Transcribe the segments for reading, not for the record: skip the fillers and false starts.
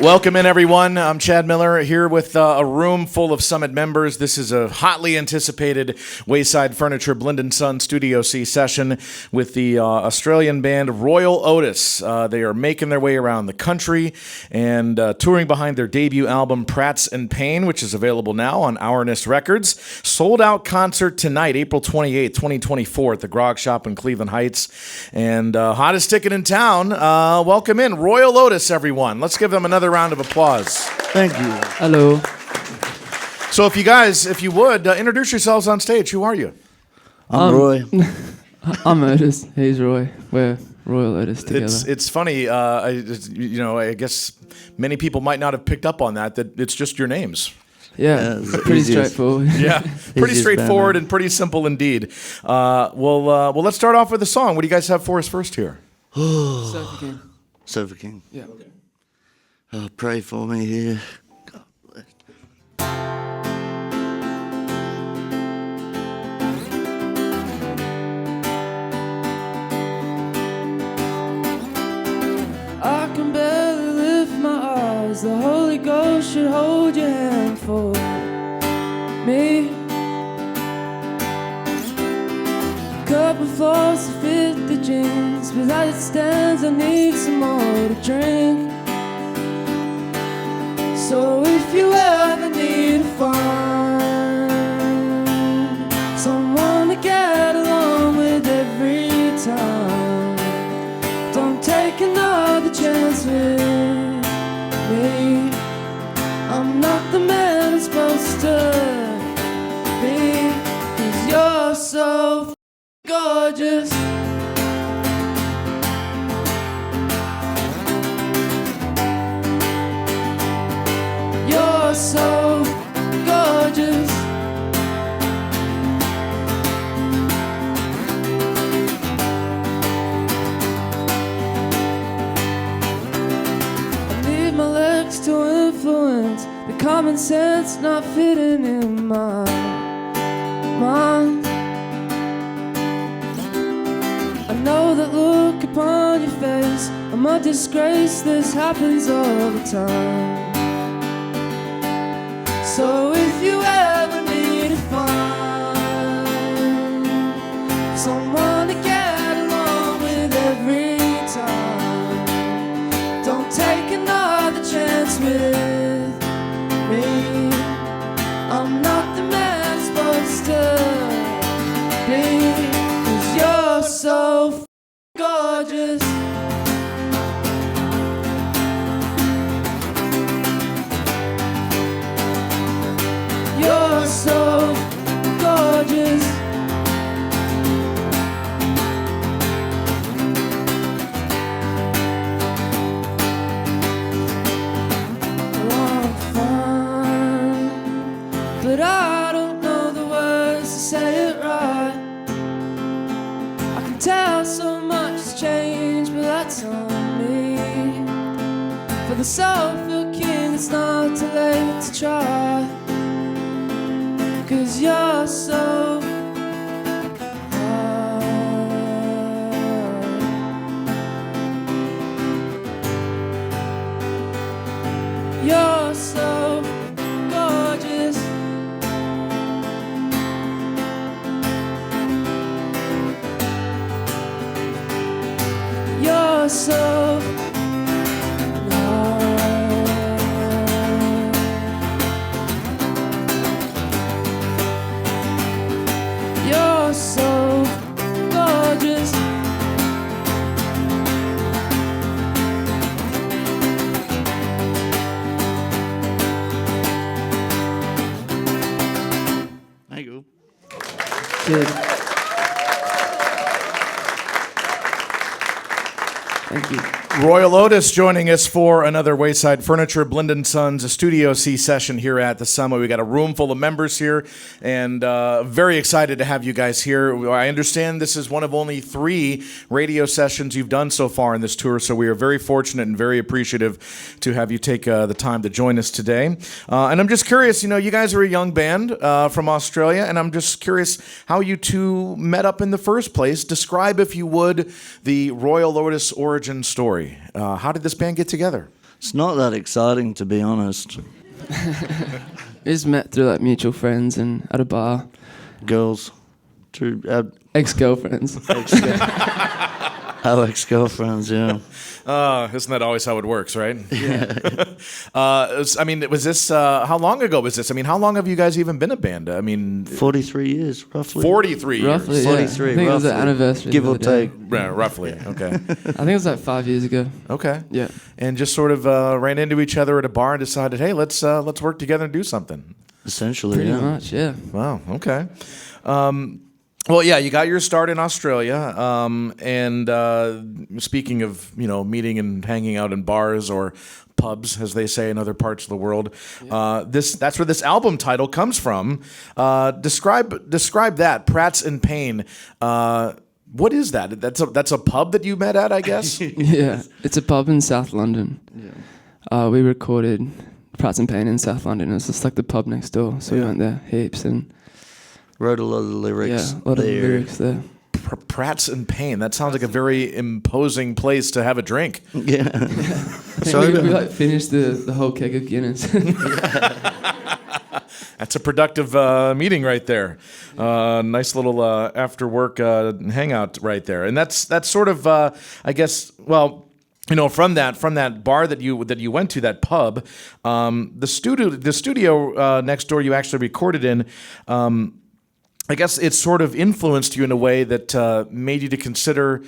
Welcome in, everyone. I'm Chad Miller here with a room full of Summit members. This is a hotly anticipated Wayside Furniture Blend & Son Studio C session with the Australian band Royel Otis. They are making their way around the country and touring behind their debut album, Prats and Pain, which is available now on Ourness Records. Sold out concert tonight, April 28th, 2024 at the Grog Shop in Cleveland Heights. And hottest ticket in town. Welcome in, Royel Otis, everyone. Let's give them another round of applause. Thank you. Hello. So if you would, introduce yourselves on stage. Who are you? I'm Roy. I'm Otis. He's Roy. We're Royel Otis together. It's funny. I guess many people might not have picked up on that it's just your names. Yeah, pretty straightforward. Yeah, pretty straightforward and pretty simple indeed. Well, let's start off with a song. What do you guys have for us first here? Sofa King. Sofa King. Yeah. Pray for me here. God bless. I can barely lift my eyes. The Holy Ghost should hold your hand for me. Cup of floss to fit the jeans, but as it stands, I need some more to drink. So if you ever need to find someone to get along with every time, don't take another chance with me. I'm not the man I'm supposed to be, 'cause you're so gorgeous. You're so gorgeous. I need my legs to influence the common sense not fitting in my mind. I know that look upon your face. I'm a disgrace, this happens all the time. So if you ever need to find someone to get along with every time, don't take another chance with me. I'm not the man I'm supposed to be, 'cause you're so gorgeous. You're so gorgeous. Well, I'm fine, but I don't know the words to say it right. I can tell so much has changed, but that's on me. For the Sofa King, it's not too late to try. 'Cause you're so high. You're so gorgeous. You're so You're so gorgeous. There you go. Good. Thank you. Royel Otis joining us for another Wayside Furniture Blend & Sons Studio C session here at the Summit. We got a room full of members here, and very excited to have you guys here. I understand this is one of only 3 radio sessions you've done so far in this tour, so we are very fortunate and very appreciative to have you take the time to join us today. And I'm just curious, you guys are a young band from Australia, and I'm just curious how you two met up in the first place. Describe, if you would, the Royel Otis origin story. How did this band get together? It's not that exciting, to be honest. We just met through like mutual friends and at a bar. Girls. True. Ex-girlfriends. Our ex-girlfriends, yeah. Isn't that always how it works, right? Yeah. Was this, how long ago was this? I mean, how long have you guys even been a band? I mean... 43 years, roughly. 43 years. Roughly, yeah. 43, I think it was roughly. an anniversary. Give the or other day. take. Yeah, roughly, okay. I think it was like 5 years ago. Okay. Yeah. And just sort of ran into each other at a bar and decided, hey, let's work together and do something. Essentially, Pretty yeah. much, yeah. Wow, okay. Well, yeah, you got your start in Australia, and speaking of, meeting and hanging out in bars or pubs, as they say in other parts of the world, that's where this album title comes from. Describe that, Pratt's in Pain. What is that? That's a pub that you met at, I guess? Yeah, it's a pub in South London. Yeah. We recorded Pratt's in Pain in South London. It was just like the pub next door, so we went there heaps and... Wrote a lot of the lyrics. Yeah, a lot of lyrics there. Pratt's in Pain. That sounds like a very imposing place to have a drink. Yeah. Sorry, we like finished the whole keg of Guinness. That's a productive meeting right there. Nice little after work hangout right there. And that's sort of I guess, well, from that bar that you went to, that pub, the studio next door you actually recorded in, I guess it sort of influenced you in a way that made you to consider,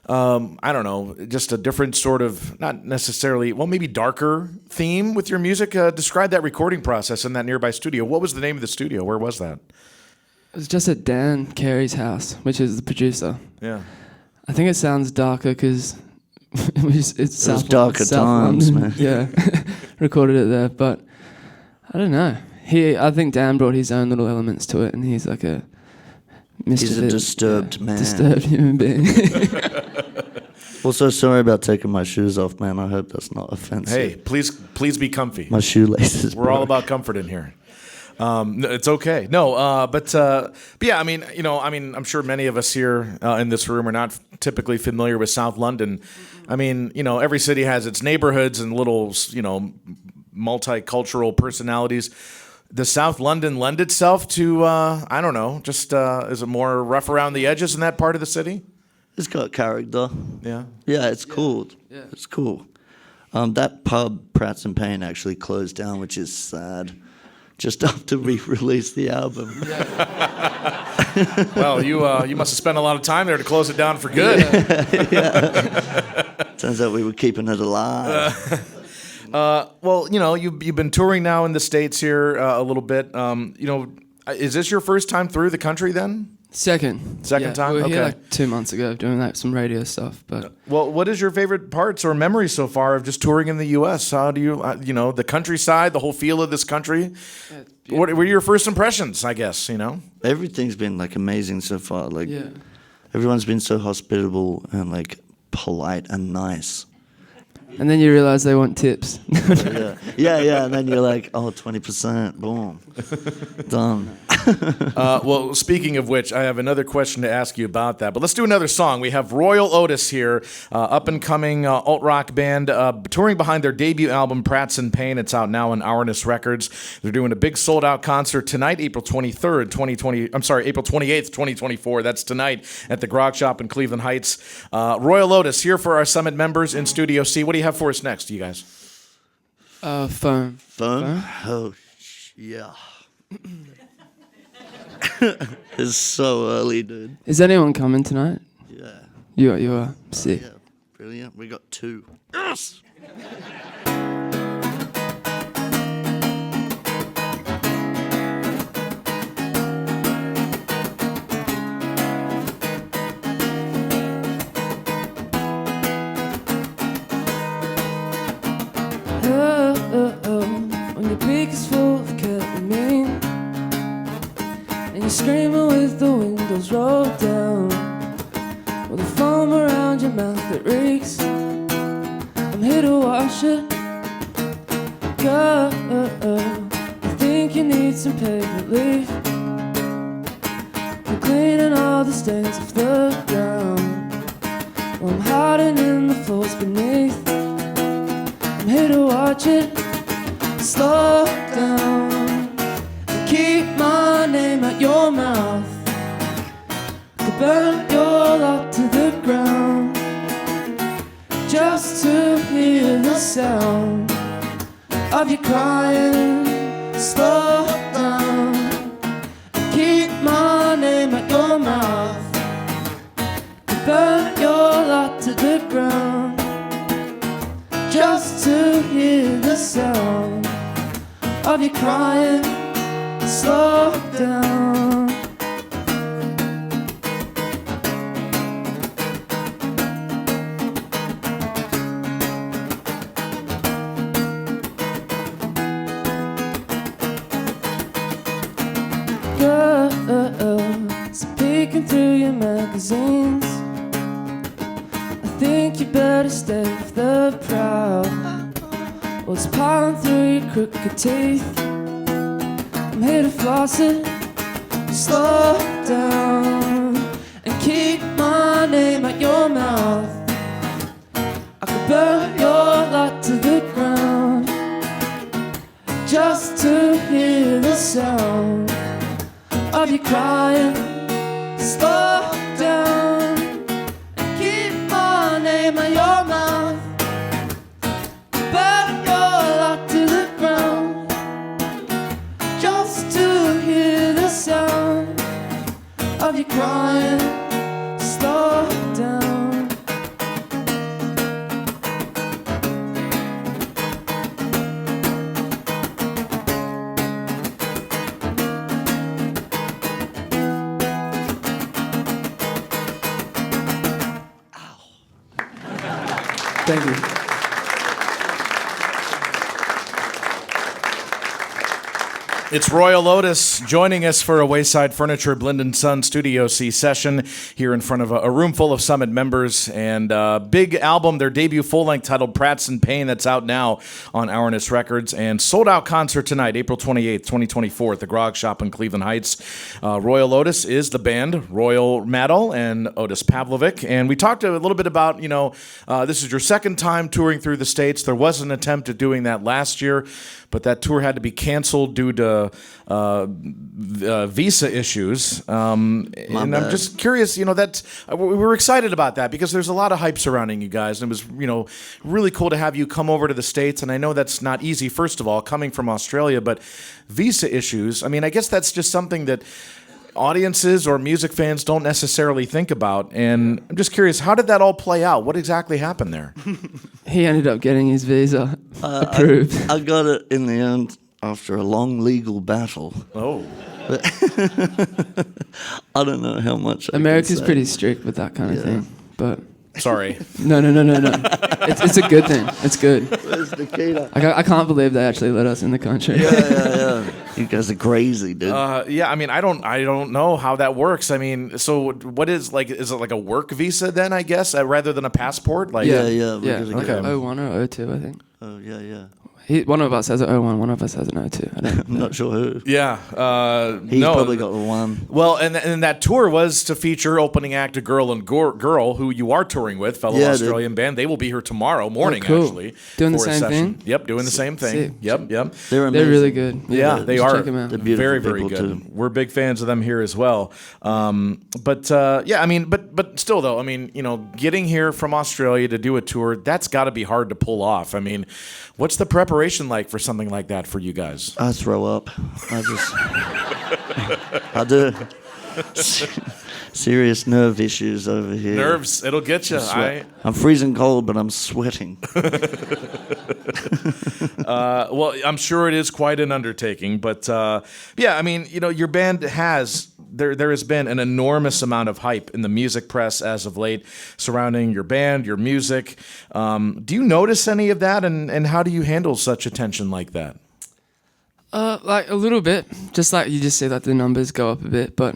I don't know, just a different sort of, not necessarily, well, maybe darker theme with your music. Describe that recording process in that nearby studio. What was the name of the studio? Where was that? It was just at Dan Carey's house, which is the producer. Yeah. I think it sounds darker because it's South darker times, London. man. Yeah, recorded it there, but I don't know. I think Dan brought his own little elements to it, and he's like a He's a disturbed man. Disturbed human being. Also, sorry about taking my shoes off, man. I hope that's not offensive. Hey, please be comfy. My shoelaces. We're all about comfort in here. It's okay. No, but yeah, I'm sure many of us here in this room are not typically familiar with South London. I mean, every city has its neighborhoods and little, multicultural personalities. Does South London lend itself to, I don't know, just is it more rough around the edges in that part of the city? It's got character. Yeah. Yeah, it's cool. Yeah. It's cool. That pub, Pratt's in Pain, actually closed down, which is sad. Just after we released the album. Well, you must have spent a lot of time there to close it down for good. Turns out we were keeping it alive. Well, you've been touring now in the States here a little bit. Is this your first time through the country then? Second time? We were here Okay. like 2 months ago doing some radio stuff, but Well, what is your favorite parts or memories so far of just touring in the U.S.? How do you, the countryside, the whole feel of this country? What were your first impressions, I guess, Everything's been amazing so far. yeah. Everyone's been so hospitable and polite and nice. And then you realise they want tips. Yeah. And then you're like, 20%, boom, done. Well, speaking of which, I have another question to ask you about that. But let's do another song. We have Royel Otis here, up-and-coming alt-rock band, touring behind their debut album, Pratt's in Pain. It's out now on Otis Records. They're doing a big sold-out concert tonight, April 28th, 2024. That's tonight at the Grog Shop in Cleveland Heights. Royel Otis here for our Summit members in Studio C. What do you have for us next, you guys? Phone. Phone? Oh, yeah. It's so early, dude. Is anyone coming tonight? Yeah. You are. Sick. Yeah, brilliant. We got 2. Yes! When your beak is full of ketamine and you're screaming with the windows rolled down, with the foam around your mouth that reeks, I'm here to wash it. Go, I think you need some pain relief. I'm cleaning all the stains off the ground while I'm hiding in the floors beneath. I'm here to watch it slow down and keep my name at your mouth. Could burn your love to the ground just to hear the sound of you crying. Slow down and keep my name at your mouth. Could burn your love to the ground just to hear the sound of you crying. Slow down. Girls peeking through your magazines. I think you better stay with the proud. What's piling through your crooked teeth? I'm here to floss it. Slow down and keep my name at your mouth. I could burn your light to the ground just to hear the sound of you crying. Slow down and keep my name at your mouth. Burn your light to the ground just to hear the sound of you crying. Slow down. Thank you. It's Royel Otis joining us for a Wayside Furniture Blend & Son Studio C session here in front of a room full of Summit members, and a big album, their debut full-length titled Prats in Pain, that's out now on Unreleased Records, and sold-out concert tonight, April 28th, 2024 at the Grog Shop in Cleveland Heights. Royel Otis is the band, Royal Maddle and Otis Pavlovic, and we talked a little bit about, this is your second time touring through the States. There was an attempt at doing that last year, but that tour had to be canceled due to visa issues. And I'm just curious, we were excited about that because there's a lot of hype surrounding you guys. And it was, really cool to have you come over to the States. And I know that's not easy, first of all, coming from Australia, but visa issues, I guess that's just something that audiences or music fans don't necessarily think about. And I'm just curious, how did that all play out? What exactly happened there? He ended up getting his visa approved. I got it in the end after a long legal battle. Oh. I don't know how much America's pretty strict with that kind of thing, but... Sorry. No. It's a good thing. It's good. Where's the key? I can't believe they actually let us in the country. Yeah. You guys are crazy, dude. I don't know how that works. So what is it like a work visa then, I guess, rather than a passport? Yeah. Really Like good. 01 or 02, I think. Oh, yeah. One of us has an 01, one of us has an 02. I'm not sure who. Yeah. He's probably got the one. Well, and that tour was to feature opening act Girl and Girl, who you are touring with, fellow Australian band. They will be here tomorrow morning, actually. Doing the for a same session. thing? Yep, doing the same thing. Sick. Yep. They're amazing. They're really good. Yeah, they are. Check them out. They're beautiful Very, very people, good. too. We're big fans of them here as well. But still, though, getting here from Australia to do a tour, that's got to be hard to pull off. What's the preparation like for something like that for you guys? I throw up. I do. Serious nerve issues over here. Nerves, it'll get you. I'm freezing cold, but I'm sweating. Well, I'm sure it is quite an undertaking, but your band has. There has been an enormous amount of hype in the music press as of late surrounding your band, your music. Do you notice any of that, and how do you handle such attention like that? Like a little bit. Just like you just see that the numbers go up a bit, but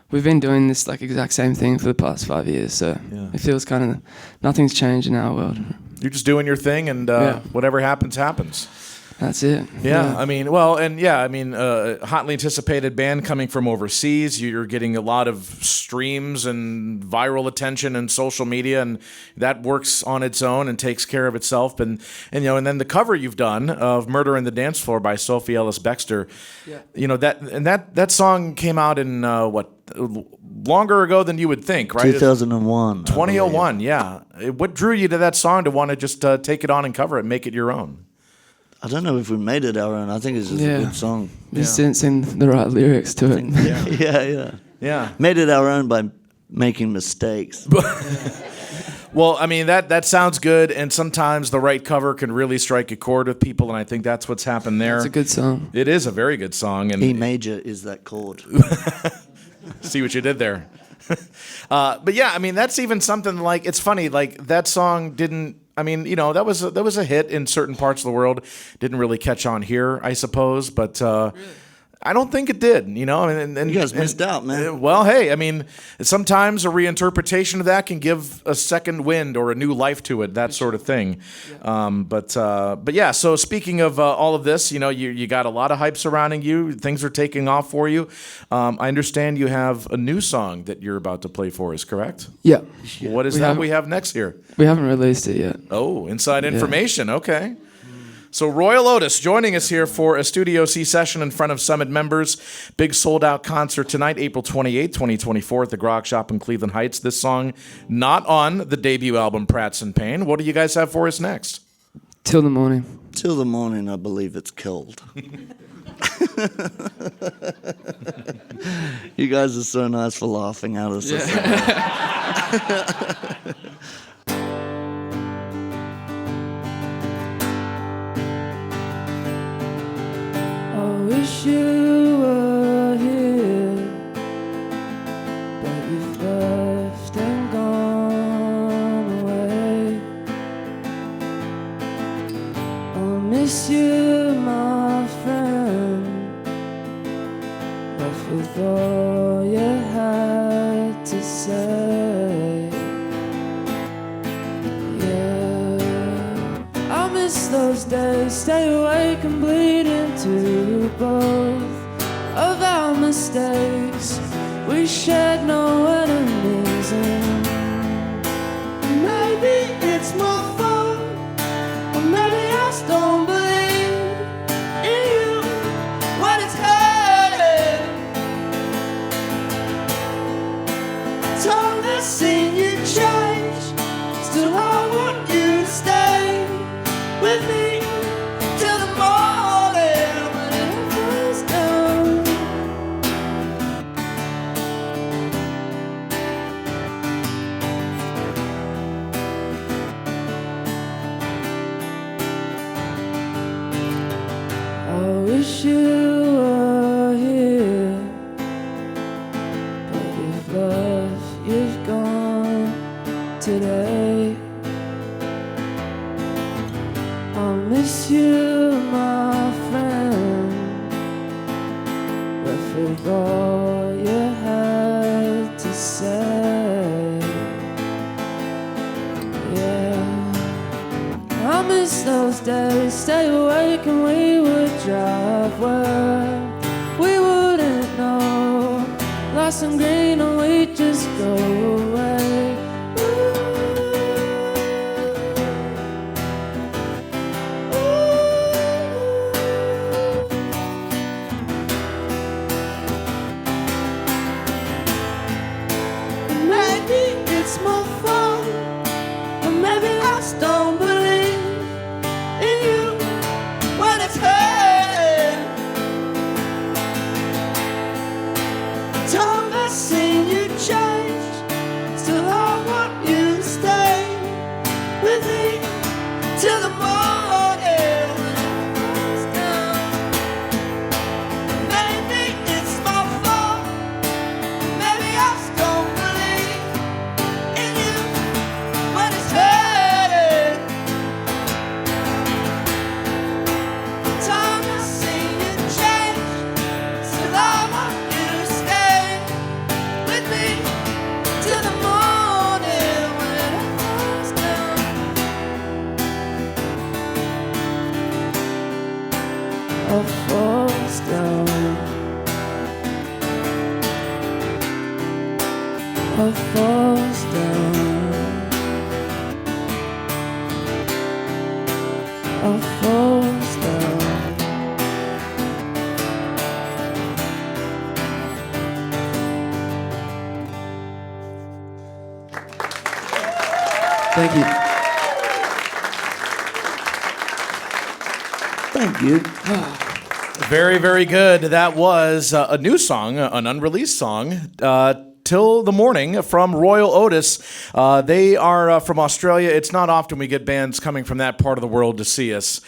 we've been doing this like exact same thing for the past 5 years, so it feels kind of nothing's changed in our world. You're just doing your thing, and whatever happens, happens. That's it. Yeah, I mean, well, and yeah, I mean, hotly anticipated band coming from overseas. You're getting a lot of streams and viral attention and social media, and that works on its own and takes care of itself. And and then the cover you've done of "Murder in the Dance Floor" by Sophie Ellis Bextor. Yeah. That song came out in longer ago than you would think, right? 2001. 2001. Yeah. What drew you to that song to want to just take it on and cover it, and make it your own? I don't know if we made it our own. I think it's just a good song. Just didn't sing the right lyrics to it. Yeah. Made it our own by making mistakes. Well, I mean, that sounds good, and sometimes the right cover can really strike a chord with people, and I think that's what's happened there. It's a good song. It is a very good song. And E major is that chord. See what you did there. But yeah, I mean, that's even something like, it's funny, like that song didn't, I mean, that was a hit in certain parts of the world. Didn't really catch on here, I suppose, but really? I don't think it did, I mean, and you guys missed out, man. Well, hey, I mean, sometimes a reinterpretation of that can give a second wind or a new life to it, that sort of thing. Yeah. But yeah, so speaking of all of this, you got a lot of hype surrounding you. Things are taking off for you. I understand you have a new song that you're about to play for us, correct? Yeah. What is that we have next here? We haven't released it yet. Oh, inside information. Okay. So Royel Otis joining us here for a Studio C session in front of Summit members. Big sold-out concert tonight, April 28th, 2024 at the Grog Shop in Cleveland Heights. This song not on the debut album, Prats and Pain. What do you guys have for us next? Till the Morning. Till the Morning, I believe it's killed. You guys are so nice for laughing at us. Wish you were here, but you've left and gone away. I'll miss you, my friend, left with all you had to say. Yeah, I miss those days, stay awake and bleed into both of our mistakes. We shared no enemies, and maybe it's more fun, or maybe I just don't believe in you when it's hurting. Time has seen you change, still I want you to stay with me till the morning when it falls down. I wish you were here, but you've left, you've gone today. I miss you, my friend, left with all you had to say. Yeah, I miss those days, stay awake and we would drive where we wouldn't know, lost and green and we'd just go away. It's more fun, or maybe I just don't believe in you when it's hurting. Time has seen you change, still I want you to stay with me till the morning comes down. Maybe it's my fault, maybe I just don't believe in you Thank you. Thank you. Very, very good. That was a new song, an unreleased song, Till the Morning from Royel Otis. They are from Australia. It's not often we get bands coming from that part of the world to see us.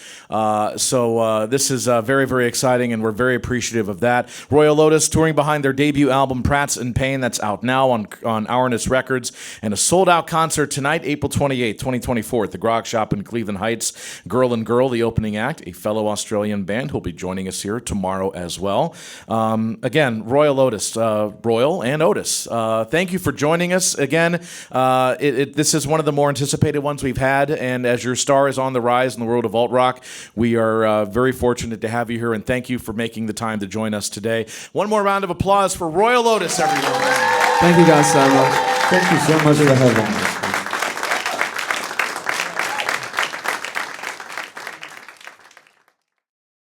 So this is very, very exciting, and we're very appreciative of that. Royel Otis touring behind their debut album, Prats in Pain. That's out now on Ourness Records. And a sold-out concert tonight, April 28th, 2024 at the Grog Shop in Cleveland Heights. Girl and Girl, the opening act, a fellow Australian band who'll be joining us here tomorrow as well. Again, Royel Otis, Royel and Otis. Thank you for joining us again. This is one of the more anticipated ones we've had, and as your star is on the rise in the world of alt rock, we are very fortunate to have you here, and thank you for making the time to join us today. One more round of applause for Royel Otis, everyone. Thank you guys so much. Thank you so much for having us.